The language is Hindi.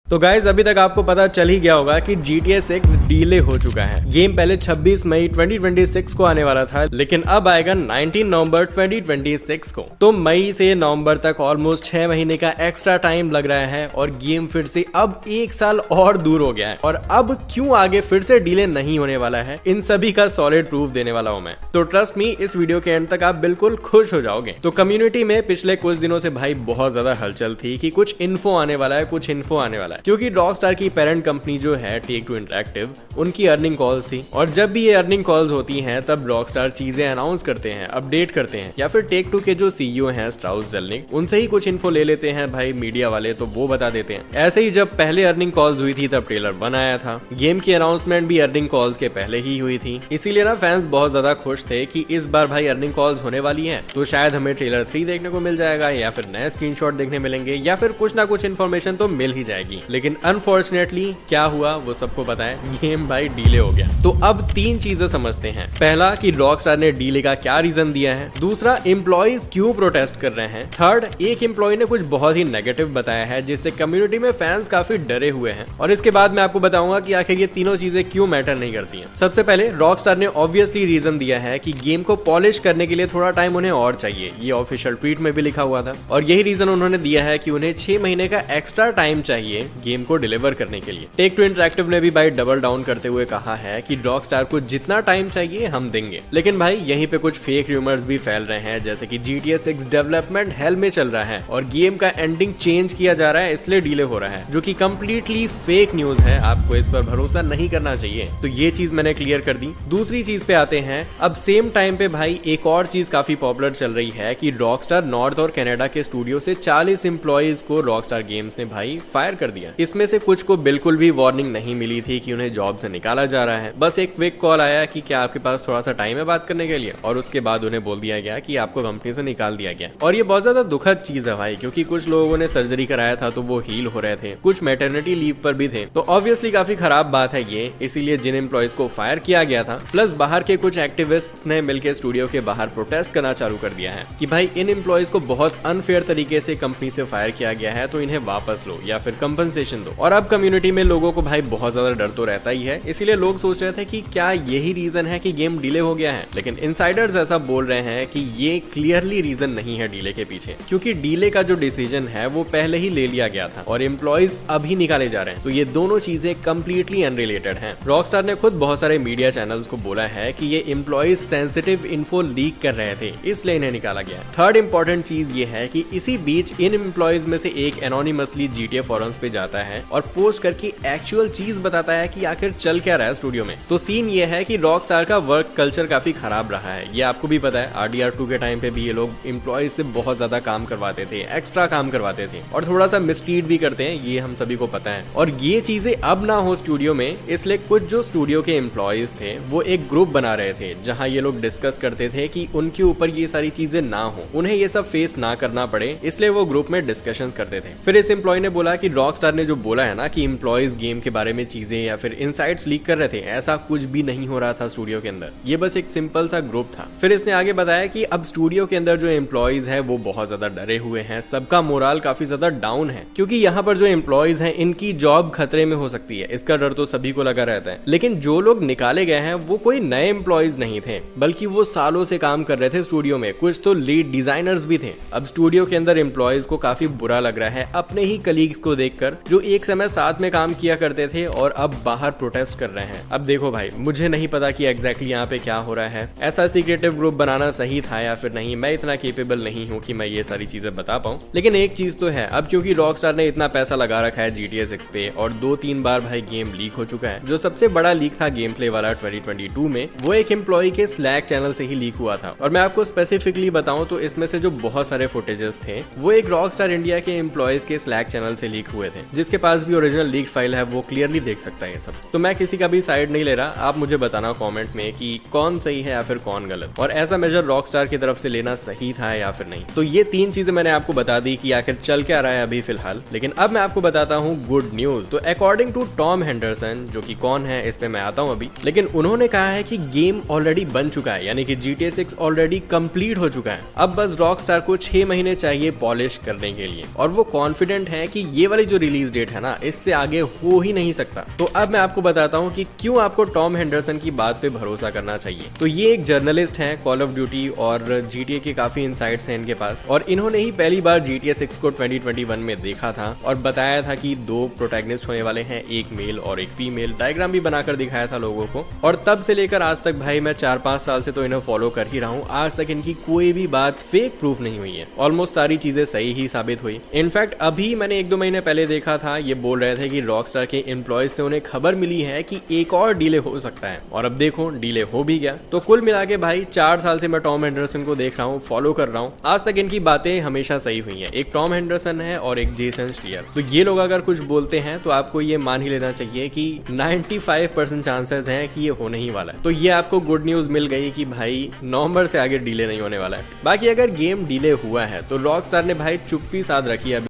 तो गाइज अभी तक आपको पता चल ही गया होगा कि GTA 6 डीले हो चुका है। गेम पहले 26 मई 2026 को आने वाला था, लेकिन अब आएगा 19 नवंबर 2026 को। तो मई से नवंबर तक ऑलमोस्ट 6 महीने का एक्स्ट्रा टाइम लग रहा है और गेम फिर से अब 1 साल और दूर हो गया है। और अब क्यों आगे फिर से डीले नहीं होने वाला है, इन सभी का सॉलिड प्रूफ देने वाला हूं मैं। तो ट्रस्ट मी, इस वीडियो के एंड तक आप बिल्कुल खुश हो जाओगे। तो कम्युनिटी में पिछले कुछ दिनों से भाई बहुत ज्यादा हलचल थी कि कुछ इन्फो आने वाला है, कुछ इन्फो आने वाला है, क्योंकि रॉकस्टार की पेरेंट कंपनी जो है टेक टू इंटरैक्टिव, उनकी अर्निंग कॉल्स थी। और जब भी ये अर्निंग कॉल्स होती हैं तब रॉकस्टार चीजें अनाउंस करते हैं, अपडेट करते हैं, या फिर टेक टू के जो सीईओ हैं स्ट्राउस जेलनिक, उनसे ही कुछ इन्फो ले लेते हैं भाई मीडिया वाले, तो वो बता देते हैं। ऐसे ही जब पहले अर्निंग कॉल्स हुई थी तब ट्रेलर 1 आया था। गेम की अनाउंसमेंट भी अर्निंग कॉल्स के पहले ही हुई थी, इसीलिए ना फैंस बहुत ज्यादा खुश थे कि इस बार भाई अर्निंग कॉल्स होने वाली हैं, तो शायद हमें ट्रेलर 3 देखने को मिल जाएगा, या फिर नए स्क्रीनशॉट देखने मिलेंगे, या फिर कुछ ना कुछ इन्फॉर्मेशन तो मिल ही जाएगी। लेकिन अनफॉर्चुनेटली क्या हुआ वो सबको पता है, गेम भाई डीले हो गया। तो अब 3 चीजें समझते हैं। पहला कि रॉकस्टार ने डीले का क्या रीजन दिया है, दूसरा एम्प्लॉइज क्यों प्रोटेस्ट कर रहे हैं, थर्ड एक एम्प्लॉय ने कुछ बहुत ही नेगेटिव बताया है जिससे कम्युनिटी में फैंस काफी डरे हुए हैं, और इसके बाद मैं आपको बताऊंगा कि आखिर ये तीनों चीजें क्यों मैटर नहीं करती हैं। सबसे पहले रॉकस्टार ने ऑब्वियसली रीजन दिया है कि गेम को पॉलिश करने के लिए थोड़ा टाइम उन्हें और चाहिए। ये ऑफिशियल ट्वीट में भी लिखा हुआ था, और यही रीजन उन्होंने दिया है कि उन्हें 6 महीने का एक्स्ट्रा टाइम चाहिए गेम को डिलीवर करने के लिए। टेक टू इंटरैक्टिव ने भी भाई डबल डाउन करते हुए कहा है कि रॉकस्टार को जितना टाइम चाहिए हम देंगे। लेकिन भाई यहीं पे कुछ फेक रूमर्स भी फैल रहे हैं, जैसे कि GTA 6 डेवलपमेंट हेल में चल रहा है और गेम का एंडिंग चेंज किया जा रहा है, इसलिए डिले हो रहा है, जो कि कंप्लीटली फेक न्यूज है। आपको इस पर भरोसा नहीं करना चाहिए। तो ये चीज मैंने क्लियर कर दी। दूसरी चीज पे आते हैं। अब सेम टाइम पे भाई एक और चीज काफी पॉपुलर चल रही है कि रॉकस्टार नॉर्थ और कनाडा के स्टूडियो से 40 एम्प्लॉइज को रॉकस्टार गेम्स ने भाई फायर कर दिया। इसमें से कुछ को बिल्कुल भी वार्निंग नहीं मिली थी कि उन्हें जॉब से निकाला जा रहा है। बस एक क्विक कॉल आया कि क्या आपके पास थोड़ा सा टाइम है बात करने के लिए, और उसके बाद उन्हें बोल दिया गया कि आपको कंपनी से निकाल दिया गया। और ये बहुत ज्यादा दुखद चीज है भाई, क्योंकि कुछ लोगों ने सर्जरी कराया था तो वो हील हो रहे थे, कुछ मैटरनिटी लीव पर भी थे। तो ऑब्वियसली काफी खराब बात है ये। इसीलिए जिन एम्प्लॉइज को फायर किया गया था, प्लस बाहर के कुछ एक्टिविस्ट्स ने मिलकर स्टूडियो के बाहर प्रोटेस्ट करना चालू कर दिया है कि भाई इन एम्प्लॉइज को बहुत अनफेयर तरीके से कंपनी से फायर किया गया है, तो इन्हें वापस लो या फिर कंपनसेशन दो। और अब कम्युनिटी में लोगों को भाई बहुत ज्यादा डर तो रहता ही है, इसीलिए लोग सोच रहे थे कि क्या यही रीजन है कि गेम डिले हो गया है। लेकिन इनसाइडर्स ऐसा बोल रहे हैं कि ये क्लियरली रीजन नहीं है डिले के पीछे, क्योंकि डिले का जो डिसीजन है वो पहले ही ले लिया गया था और एम्प्लॉइज अभी निकाले जा रहे हैं। तो ये दोनों चीजें कंप्लीटली अनरिलेटेड हैं। रॉकस्टार ने खुद बहुत सारे मीडिया चैनल्स को बोला है कि ये एम्प्लॉइज सेंसिटिव इन्फो लीक कर रहे थे, इसलिए इन्हें निकाला गया। थर्ड इंपॉर्टेंट चीज ये है कि इसी बीच इन एम्प्लॉइज में से एक एनोनिमसली GTA फोरम्स पे जाता है और पोस्ट करके एक्चुअल चीज बताता है कि आखिर चल क्या रहा है स्टूडियो में। तो सीन ये है कि रॉकस्टार का वर्क कल्चर काफी खराब रहा है, ये आपको भी पता है। RDR2 के टाइम पे भी ये लोग एम्प्लॉइज से बहुत ज्यादा काम करवाते थे, एक्स्ट्रा काम करवाते थे, और थोड़ा सा मिसट्रीट भी करते हैं, ये हम सभी को पता है। और ये चीजें अब ना हो स्टूडियो में, इसलिए कुछ जो स्टूडियो के एम्प्लॉइज थे वो एक ग्रुप बना रहे थे जहां ये लोग डिस्कस करते थे कि उनके ऊपर ये सारी चीजें ना हो, उन्हें ये सब फेस ना करना पड़े, इसलिए वो ग्रुप में डिस्कशंस करते थे। फिर इस एम्प्लॉय ने बोला कि रॉकस्टार ने जो बोला है ना कि एम्प्लॉइज गेम के बारे में चीजें या फिर इनसाइट्स लीक कर रहे थे, ऐसा कुछ भी नहीं हो रहा था स्टूडियो के अंदर, ये बस एक सिंपल सा ग्रुप था। फिर इसने आगे बताया कि अब स्टूडियो के अंदर जो एम्प्लॉइज है वो बहुत ज्यादा डरे हुए हैं, सबका मोरल काफी ज्यादा डाउन है, क्योंकि यहाँ पर जो एम्प्लॉइज हैं इनकी जॉब खतरे में हो सकती है, इसका डर तो सभी को लगा रहता है। लेकिन जो लोग निकाले गए हैं वो कोई नए एम्प्लॉइज नहीं थे, बल्कि वो सालों से काम कर रहे थे स्टूडियो में, कुछ तो लीड डिजाइनर्स भी थे। अब स्टूडियो के अंदर एम्प्लॉइज को काफी बुरा लग रहा है अपने ही कलीग्स को देखकर, जो एक समय साथ में काम किया करते थे और अब बाहर प्रोटेस्ट कर रहे हैं। अब देखो भाई, मुझे नहीं पता कि एग्जैक्टली यहाँ पे क्या हो रहा है, ऐसा सीक्रेटिव ग्रुप बनाना सही था या फिर नहीं, मैं इतना केपेबल नहीं हूँ कि मैं ये सारी चीजें बता पाऊँ। लेकिन एक चीज तो है, अब क्योंकि रॉकस्टार ने इतना पैसा लगा रखा है GTA 6 पे और 2-3 बार भाई गेम लीक हो चुका है, जो सबसे बड़ा लीक था गेम प्ले वाला 2022 में, वो एक एम्प्लॉय के स्लैक चैनल से ही लीक हुआ था। और मैं आपको स्पेसिफिकली बताऊं तो इसमें से जो बहुत सारे फुटेजेस थे वो एक रॉकस्टार इंडिया के एम्प्लॉयज के स्लैक चैनल से लीक हुए थे, जिसके पास भी ओरिजिनल लीक फाइल है, वो क्लियरली देख सकता है ये सब। तो मैं किसी का भी साइड नहीं ले रहा, आप मुझे बताना कमेंट में कि कौन सही है या फिर कौन गलत, और ऐसा मेजर रॉकस्टार की तरफ से लेना सही था या फिर नहीं। तो ये 3 चीजें मैंने आपको बता दी कि आखिर चल क्या रहा है अभी फिलहाल। लेकिन अब मैं आपको बताता हूँ गुड न्यूज। तो अकॉर्डिंग टू टॉम हेंडरसन, जो कि कौन है इस पे मैं आता हूँ अभी, लेकिन उन्होंने कहा है कि गेम ऑलरेडी बन चुका है, यानी कि GTA 6 ऑलरेडी कंप्लीट हो चुका है। अब बस रॉकस्टार को 6 महीने चाहिए पॉलिश करने के लिए, और वो कॉन्फिडेंट है कि ये वाली जो रिलीज रिलीज डेट है ना, इससे आगे हो ही नहीं सकता। तो अब मैं आपको बताता हूँ कि क्यों आपको टॉम हेंडरसन की बात पे भरोसा करना चाहिए। तो ये एक जर्नलिस्ट हैं कॉल ऑफ ड्यूटी और GTA के काफी इनसाइट्स हैं इनके पास, और इन्होंने ही पहली बार GTA 6 को 2021 में देखा था और बताया था कि 2 प्रोटैगनिस्ट होने वाले हैं, एक मेल और एक फीमेल। डायग्राम भी बनाकर दिखाया था लोगों को, और तब से लेकर आज तक भाई मैं 4-5 साल से तो इन्हें फॉलो कर ही रहा हूँ। आज तक इनकी कोई भी बात फेक प्रूफ नहीं हुई है, ऑलमोस्ट सारी चीजें सही ही साबित हुई। इनफैक्ट अभी मैंने 1-2 महीने पहले देखा था, ये बोल रहे थे कि रॉकस्टार के एम्प्लॉयज से उन्हें खबर मिली है कि एक और डीले हो सकता है, और अब देखो डीले हो भी गया। तो कुल मिला के भाई 4 साल से मैं टॉम हेंडरसन को देख रहा हूँ, फॉलो कर रहा हूँ, आज तक इनकी बातें हमेशा सही हुई हैं। एक टॉम हेंडरसन है और एक जेसन स्टीयर। तो ये लोग अगर कुछ बोलते हैं तो आपको ये मान ही लेना चाहिए कि 95% चांसेस हैं कि ये होने ही वाला है। तो ये आपको गुड न्यूज मिल गई कि भाई नवंबर से आगे डीले नहीं होने वाला है। बाकी अगर गेम डीले हुआ है तो रॉकस्टार ने भाई चुप्पी साध रखी है।